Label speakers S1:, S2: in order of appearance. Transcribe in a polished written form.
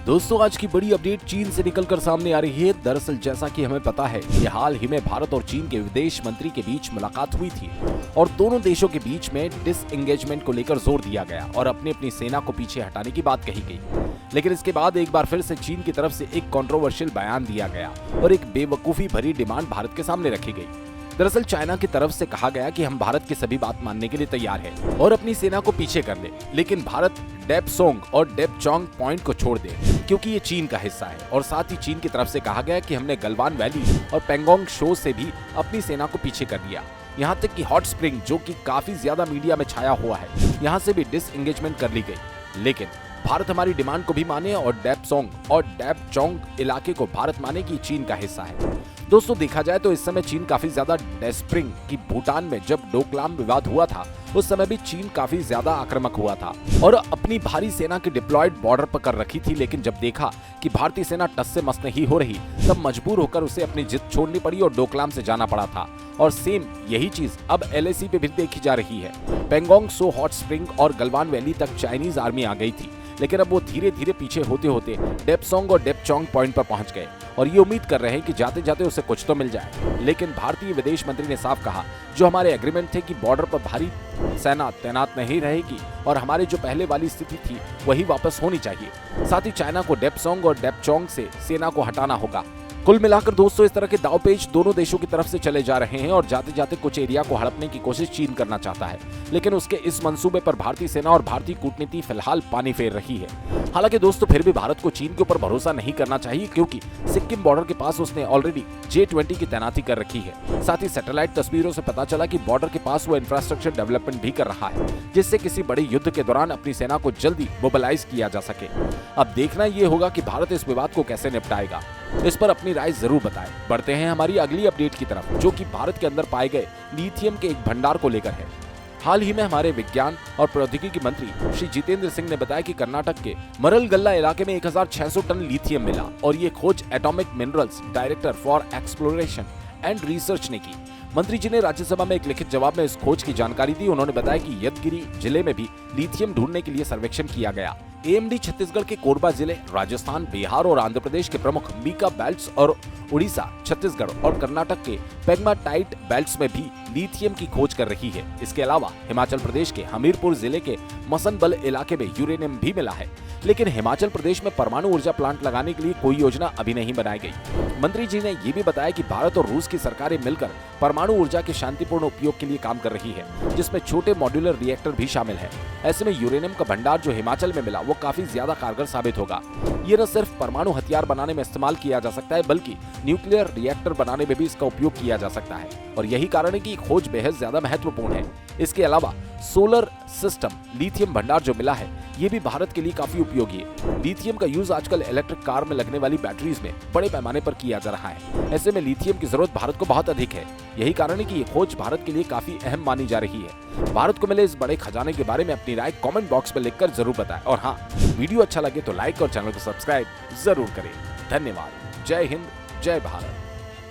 S1: दोस्तों आज की बड़ी अपडेट चीन से निकलकर सामने आ रही है। दरअसल जैसा कि हमें पता है कि हाल ही में भारत और चीन के विदेश मंत्री के बीच मुलाकात हुई थी और दोनों देशों के बीच में डिसएंगेजमेंट को लेकर जोर दिया गया और अपनी अपनी सेना को पीछे हटाने की बात कही गई। लेकिन इसके बाद एक बार फिर से चीन की तरफ से एक कंट्रोवर्शियल बयान दिया गया और एक बेवकूफी भरी डिमांड भारत के सामने रखी गई। दरअसल चाइना की तरफ से कहा गया कि हम भारत की सभी बात मानने के लिए तैयार हैं और अपनी सेना को पीछे कर ले, लेकिन भारत डेपसोंग और डेपचोंग पॉइंट को छोड़ दे क्योंकि ये चीन का हिस्सा है। और साथ ही चीन की तरफ से कहा गया कि हमने गलवान वैली और पेंगोंग शो से भी अपनी सेना को पीछे कर दिया। यहाँ तक कि हॉट स्प्रिंग जो कि काफी ज्यादा मीडिया में छाया हुआ है, यहाँ से भी डिसएंगेजमेंट कर ली गई। लेकिन भारत हमारी डिमांड को भी माने और डेपसोंग और डेपचोंग इलाके को भारत माने कि चीन का हिस्सा है। दोस्तों देखा जाए तो इस समय चीन काफी ज्यादा डेस्परिंग कि भूटान में जब डोकलाम विवाद हुआ था उस समय भी चीन काफी ज्यादा आक्रामक हुआ था और अपनी भारी सेना की डिप्लॉयड बॉर्डर पर कर रखी थी। लेकिन जब देखा कि भारतीय सेना टस से मस नहीं हो रही तब मजबूर होकर उसे अपनी जिद छोड़नी पड़ी और डोकलाम से जाना पड़ा था। और सेम यही चीज अब LAC पे भी देखी जा रही है। पेंगोंग सो हॉट स्प्रिंग और गलवान वैली तक चाइनीज आर्मी आ गई थी, लेकिन अब वो धीरे धीरे पीछे होते होते डेपसोंग और डेपचोंग पॉइंट पर पहुंच गए और ये उम्मीद कर रहे हैं कि जाते जाते उसे कुछ तो मिल जाए। लेकिन भारतीय विदेश मंत्री ने साफ कहा जो हमारे एग्रीमेंट थे कि बॉर्डर पर भारी सेना तैनात नहीं रहेगी और हमारे जो पहले वाली स्थिति थी वही वापस होनी चाहिए। साथ ही चाइना को डेपसोंग और डेपचोंग से सेना को हटाना होगा। कुल मिलाकर दोस्तों इस तरह के दांवपेच दोनों देशों की तरफ से चले जा रहे हैं और जाते जाते कुछ एरिया को हड़पने की कोशिश चीन करना चाहता है। लेकिन उसके इस मंसूबे पर भारतीय सेना और भारतीय कूटनीति फिलहाल पानी फेर रही है। हालांकि दोस्तों फिर भी भारत को चीन के ऊपर भरोसा नहीं करना चाहिए क्योंकि सिक्किम बॉर्डर के पास उसने ऑलरेडी J-20 की तैनाती कर रखी है। साथ ही सैटेलाइट तस्वीरों से पता चला कि बॉर्डर के पास वो इंफ्रास्ट्रक्चर डेवलपमेंट भी कर रहा है जिससे किसी बड़े युद्ध के दौरान अपनी सेना को जल्दी मोबिलाइज किया जा सके। अब देखना ये होगा कि भारत इस विवाद को कैसे निपटाएगा। इस पर अपनी राय जरूर बताएं। बढ़ते हैं हमारी अगली अपडेट की तरफ जो कि भारत के अंदर पाए गए लिथियम के एक भंडार को लेकर है। हाल ही में हमारे विज्ञान और प्रौद्योगिकी मंत्री श्री जितेंद्र सिंह ने बताया कि कर्नाटक के मरलगल्ला इलाके में 1600 टन लिथियम मिला और ये खोज atomic minerals director for exploration and research ने की। मंत्री जी ने राज्यसभा में एक लिखित जवाब में इस खोज की जानकारी दी। उन्होंने बताया कि यदगिरी जिले में भी लिथियम ढूंढने के लिए सर्वेक्षण किया गया। AMD छत्तीसगढ़ के कोरबा जिले, राजस्थान, बिहार और आंध्र प्रदेश के प्रमुख मीका बेल्ट्स और उड़ीसा, छत्तीसगढ़ और कर्नाटक के पेग्माटाइट बेल्ट्स में भी लिथियम की खोज कर रही है। इसके अलावा हिमाचल प्रदेश के हमीरपुर जिले के मसनबल इलाके में यूरेनियम भी मिला है। लेकिन हिमाचल प्रदेश में परमाणु ऊर्जा प्लांट लगाने के लिए कोई योजना अभी नहीं बनाई गई। मंत्री जी ने ये भी बताया कि भारत और रूस की सरकारें मिलकर परमाणु ऊर्जा के शांतिपूर्ण उपयोग के लिए काम कर रही है जिसमें छोटे मॉड्यूलर रिएक्टर भी शामिल है। ऐसे में यूरेनियम का भंडार जो हिमाचल में मिला वो काफी ज्यादा कारगर साबित होगा। ये न सिर्फ परमाणु हथियार बनाने में इस्तेमाल किया जा सकता है बल्कि न्यूक्लियर रिएक्टर बनाने में भी इसका उपयोग किया जा सकता है और यही कारण है कि खोज बेहद ज्यादा महत्वपूर्ण है। इसके अलावा सोलर सिस्टम लिथियम भंडार जो मिला है ये भी भारत के लिए काफी उपयोगी है। लिथियम का यूज आजकल इलेक्ट्रिक कार में लगने वाली बैटरीज में बड़े पैमाने पर किया जा रहा है। ऐसे में लिथियम की जरूरत भारत को बहुत अधिक है। यही कारण है कि ये खोज भारत के लिए काफी अहम मानी जा रही है। भारत को मिले इस बड़े खजाने के बारे में अपनी राय कमेंट बॉक्स में लिखकर जरूर बताएं और हाँ, वीडियो अच्छा लगे तो लाइक और चैनल को सब्सक्राइब जरूर करें। धन्यवाद। जय हिंद, जय भारत।